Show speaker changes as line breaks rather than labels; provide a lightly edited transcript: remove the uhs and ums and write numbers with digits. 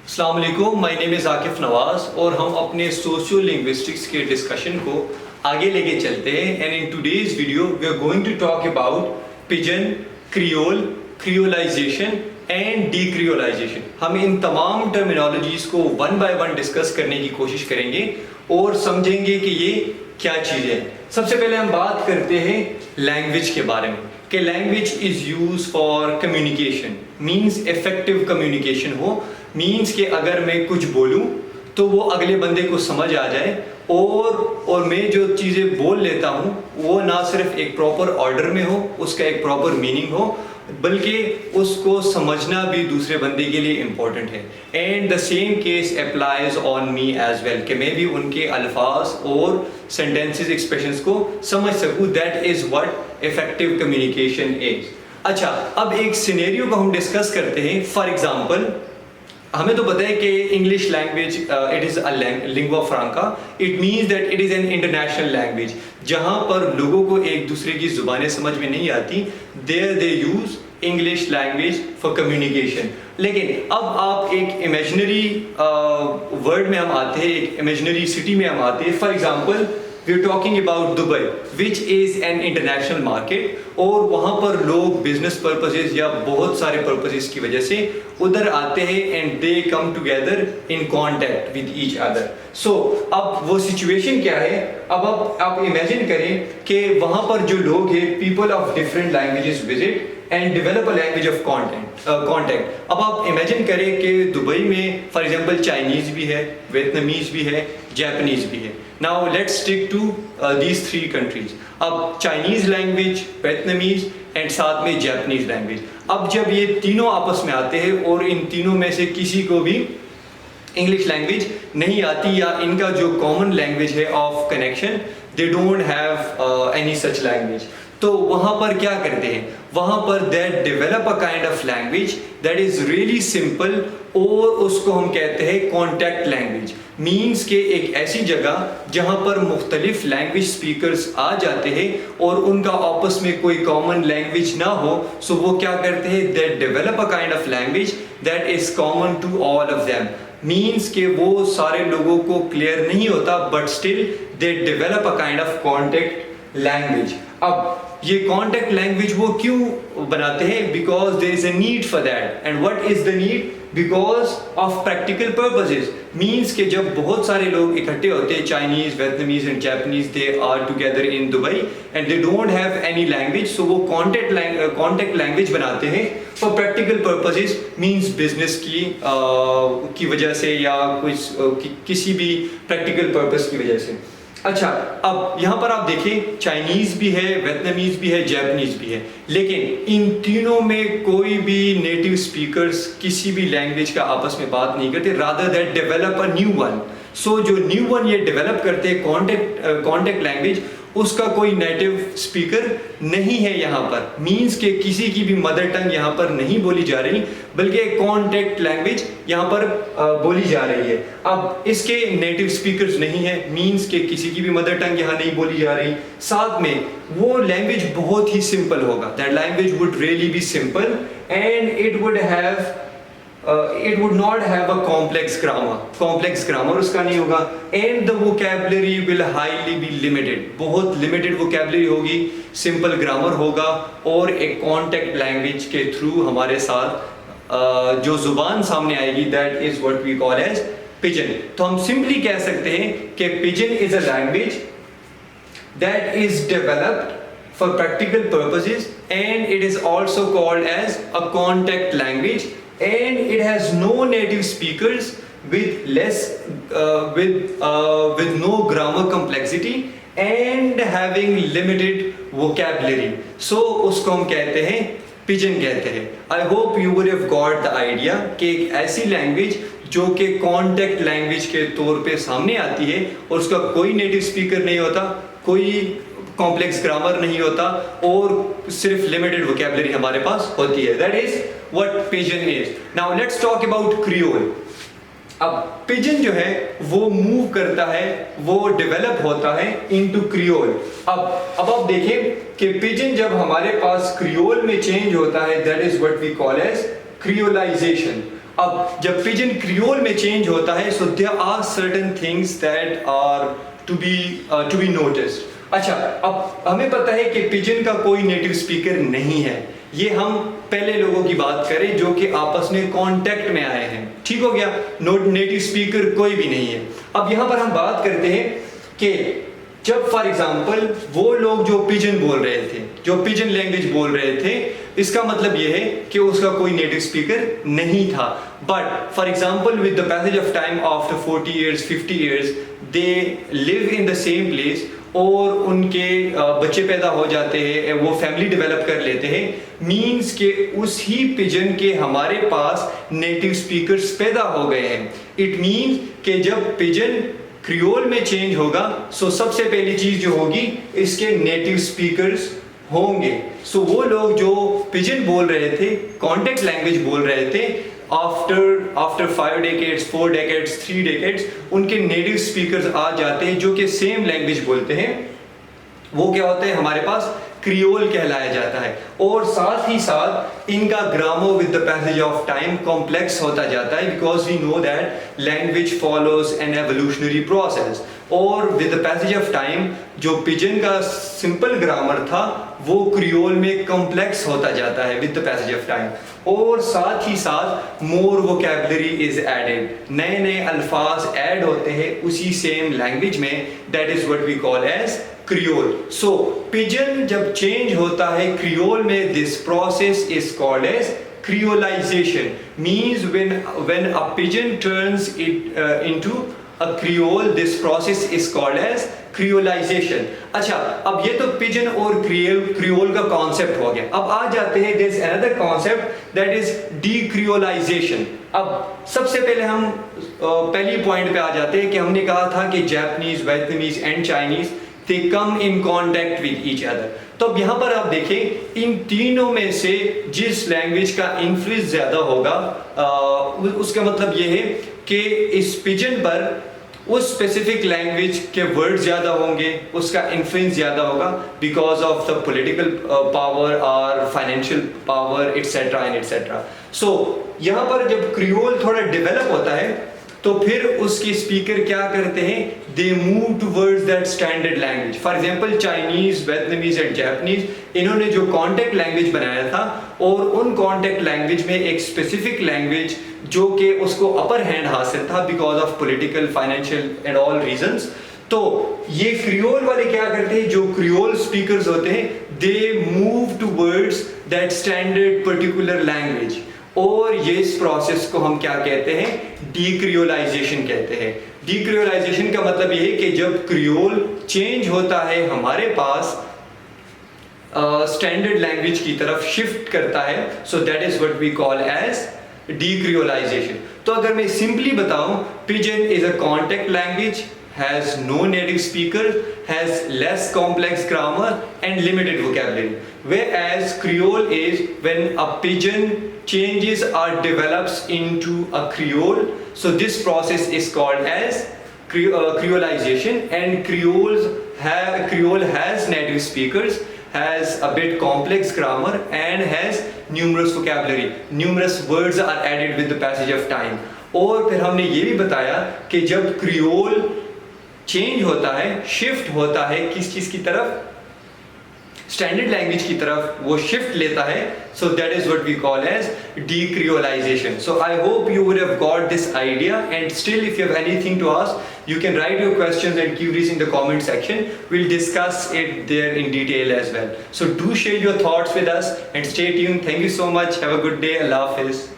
السلام علیکم، مائی نیم از عاقف نواز اور ہم اپنے سوشیو لنگوسٹکس کے ڈسکشن کو آگے لے کے چلتے ہیں. And in today's video we are going to talk about pidgin, creole, creolization and decreolization. ہم ان تمام ٹرمینالوجیز کو ون بائی ون ڈسکس کرنے کی کوشش کریں گے اور سمجھیں گے کہ یہ کیا چیزیں ہیں. سب سے پہلے ہم بات کرتے ہیں لینگویج کے بارے میں کہ language is use for communication, means effective communication who, means کہ اگر میں کچھ بولوں تو وہ اگلے بندے کو سمجھ آ جائے اور میں جو چیزیں بول لیتا ہوں وہ نہ صرف ایک پراپر آرڈر میں ہو، اس کا ایک پراپر میننگ ہو، بلکہ اس کو سمجھنا بھی دوسرے بندے کے لیے امپورٹنٹ ہے. And the same case applies on me as well کہ میں بھی ان کے الفاظ اور سینٹینسز ایکسپریشنز کو سمجھ سکوں. That is what effective communication is. اچھا، اب ایک سینیریو کو ہم ڈسکس کرتے ہیں. فار ایگزامپل، ہمیں تو پتہ ہے کہ English language it is a lingua franca. It means that it is an international language. جہاں پر لوگوں کو ایک دوسرے کی زبانیں سمجھ میں نہیں آتی، there they use English language for communication. لیکن اب آپ ایک امیجنری ورڈ میں ہم آتے ہیں، ایک امیجنری سٹی میں ہم آتے ہیں. For example we are talking about Dubai which is an international market, اور وہاں پر لوگ بزنس پرپزز یا بہت سارے پرپزز کی وجہ سے ادھر آتے ہیں and they come together in contact with each other. So اب وہ سچویشن کیا ہے؟ اب آپ امیجن کریں کہ وہاں پر جو لوگ ہیں، people of different languages visit and develop a language of contact. اب آپ امیجن کریں کہ دبئی میں فار ایگزامپل چائنیز بھی ہے، ویتنامیز بھی ہے، جیپنیز بھی ہے. Now let's stick to these three countries. اب چائنیز لینگویج، ویتنامیز اینڈ ساتھ میں جیپنیز لینگویج. اب جب یہ تینوں آپس میں آتے ہیں اور ان تینوں میں سے کسی کو بھی انگلش لینگویج نہیں آتی یا ان کا جو کامن لینگویج ہے of connection, they don't have any such language, تو وہاں پر کیا کرتے ہیں؟ وہاں پر that develop a kind of language that is really simple, اور اس کو ہم کہتے ہیں کانٹیکٹ لینگویج. مینس کہ ایک ایسی جگہ جہاں پر مختلف لینگویج اسپیکرز آ جاتے ہیں اور ان کا آپس میں کوئی کامن لینگویج نہ ہو، سو وہ کیا کرتے ہیں؟ That develop a kind of language that is common to all of them. Means کہ وہ سارے لوگوں کو کلیئر نہیں ہوتا، but still they develop a kind of contact language. اب یہ کانٹیکٹ لینگویج وہ کیوں بناتے ہیں؟ Because there is a need for that. And what is the need? Because of practical purposes. Means کہ جب بہت سارے لوگ اکٹھے ہوتے ہیں، Chinese, Vietnamese and Japanese, they are together in Dubai and they don't have any language, so وہ contact language بناتے ہیں for practical purposes. Means business کی وجہ سے یا کسی بھی پریکٹیکل پرپز کی وجہ سے. اچھا، اب یہاں پر آپ دیکھیں چائنیز بھی ہے، ویتنامیز بھی ہے، جیپنیز بھی ہے، لیکن ان تینوں میں کوئی بھی نیٹو اسپیکرز کسی بھی لینگویج کا آپس میں بات نہیں کرتے، rather that develop a new one. So جو نیو ون یہ ڈیولپ کرتے ہیں کانٹیکٹ لینگویج، اس کا کوئی نیٹو اسپیکر نہیں ہے یہاں پر. مینس کہ کسی کی بھی مدر ٹنگ یہاں پر نہیں بولی جا رہی، بلکہ کانٹیکٹ لینگویج یہاں پر بولی جا رہی ہے. اب اس کے نیٹو اسپیکرز نہیں ہیں، مینس کہ کسی کی بھی مدر ٹنگ یہاں نہیں بولی جا رہی. ساتھ میں وہ لینگویج بہت ہی سمپل ہوگا. That language would really be simple and it would not have a complex grammar اس کا نہیں ہوگا. and the vocabulary will highly be limited. بہت limited vocabulary ہوگی، simple grammar ہوگا، اور ایک contact language کے through ہمارے ساتھ جو زبان سامنے آئے گی that is what we call as pidgin. تو ہم simply کہہ سکتے ہیں کہ pidgin is a language that is developed for practical purposes and it is also called as a contact language. And it has no native speakers with no grammar complexity and having limited vocabulary. So اس کو ہم کہتے ہیں pigeon کہتے ہیں. I hope you would have got the idea کہ ایک ایسی language جو کہ کانٹیکٹ لینگویج کے طور پہ سامنے آتی ہے اور اس کا کوئی نیٹو اسپیکر نہیں ہوتا، کوئی کمپلیکس گرامر نہیں ہوتا، اور صرف لمیٹڈ ووکیبلری ہمارے پاس ہوتی ہے. That is what pidgin is. Now let's talk about creole. اب پجن جو ہے وہ موو کرتا ہے، وہ ڈیولپ ہوتا ہے انٹو کریول. اب آپ دیکھیں کہ پجن جب ہمارے پاس کریول میں چینج ہوتا ہے، that is what we call as creolization. اب جب پیجن کریول میں چینج ہوتا ہے, سو there are certain things that are to be noticed. اچھا, اب ہمیں پتہ ہے کہ پیجن کا کوئی نیٹو اسپیکر نہیں ہے. یہ ہم پہلے لوگوں کی بات کریں جو کہ آپس میں کانٹیکٹ میں آئے ہیں, ٹھیک ہو گیا. نیٹو اسپیکر کوئی بھی نہیں ہے. اب یہاں پر ہم بات کرتے ہیں کہ جب فار ایگزامپل وہ لوگ جو پیجن بول رہے تھے, جو پیجن لینگویج بول رہے تھے, اس کا مطلب یہ ہے کہ اس کا کوئی نیٹو اسپیکر نہیں تھا. But for example with the passage of time after 40 years 50 years they live in the same place, اور ان کے بچے پیدا ہو جاتے ہیں, وہ فیملی ڈیولپ کر لیتے ہیں, مینس کہ اس ہی پیجن کے ہمارے پاس نیٹو اسپیکرز پیدا ہو گئے ہیں. اٹ مینس کہ جب پیجن کریول میں چینج ہوگا, سو سب سے پہلی چیز جو ہوگی اس کے نیٹو اسپیکرز ہوں گے. سو وہ لوگ جو پیجن بول رہے تھے, کانٹیکٹ لینگویج بول رہے تھے, after 5 decades 4 decades 3 decades ان کے نیٹو اسپیکرز آ جاتے ہیں جو کہ سیم لینگویج بولتے ہیں. وہ کیا ہوتا ہے ہمارے پاس کریول کہلایا جاتا ہے. اور ساتھ ہی ساتھ ان کا grammar with the passage of time complex ہوتا جاتا ہے, because we know that language follows an evolutionary process. اور with the passage of time جو پیجن کا سمپل گرامر تھا وہ کریول میں کمپلیکس ہوتا جاتا ہے with the passage of time. اور ساتھ ہی ساتھ مور ووکیبلری از ایڈیڈ, نئے نئے الفاظ ایڈ ہوتے ہیں اسی سیم لینگویج میں. That is what we call as creole. So pidgin جب چینج ہوتا ہے کریول میں, this process is called as creolization. means when a pigeon turns it into a creole, this process is called as کریولائزیشن. اچھا, اب یہ تو Pigeon اور کریول کا کانسیپٹ ہو گیا. اب آ جاتے ہیں there is another concept that is ڈیکریولائزیشن. اب سب سے پہلے ہم پہلی پوائنٹ پہ آ جاتے ہیں کہ ہم نے کہا تھا کہ Japanese, Vietnamese and Chinese they come in contact with each other. تو اب یہاں پر آپ دیکھیں ان تینوں میں سے جس لینگویج کا انفلوئنس زیادہ ہوگا اس کا مطلب یہ ہے کہ اس پیجن پر اس اسپیسیفک لینگویج کے ورڈ زیادہ ہوں گے, اس کا انفلوئنس زیادہ ہوگا because of the political power اور financial power etcetera and etcetera. So یہاں پر جب کریول تھوڑا ڈیولپ ہوتا ہے تو پھر اس کے اسپیکر کیا کرتے ہیں, they move towards that standard language. For example Chinese, Vietnamese and Japanese, انہوں نے جو کانٹیکٹ لینگویج بنایا تھا اور ان کانٹیکٹ لینگویج میں ایک اسپیسیفک لینگویج جو کہ اس کو اپر ہینڈ حاصل تھا because of political, financial and all reasons. تو یہ کریول والے کیا کرتے ہیں, جو کریول اسپیکرز ہوتے ہیں, they move towards that standard particular language. اور یہ اس پروسیس کو ہم کیا کہتے ہیں, ڈیکریولائزیشن کہتے ہیں. ڈیکریولائزیشن کا مطلب یہ ہے کہ جب کریول چینج ہوتا ہے ہمارے پاس اسٹینڈرڈ لینگویج کی طرف شفٹ کرتا ہے, so that is what we call as decreolization. تو اگر میں سمپلی بتاؤں, pidgin is a contact language, has no native speaker, has less complex grammar and limited vocabulary. Whereas Creole is when a pidgin changes or develops into a Creole. So this process is called as Creolization, and Creole has native speakers, has a bit complex grammar and has numerous vocabulary. Numerous words are added with the passage of time. اور پھر ہم نے یہ بھی بتایا کہ جب کریول change ہوتا ہے, شفٹ ہوتا ہے کس چیز کی طرف, اسٹینڈرڈ لینگویج کی طرف وہ شفٹ لیتا ہے. So that is what we call as ڈیکریولائزیشن. So I hope you would have got this idea, and still if you have any thing to ask you can write your questions and queries in the comment section. We'll discuss it there in detail as well. So do share your thoughts with us and stay tuned. Thank you so much. Have a good day. Allah Hafiz.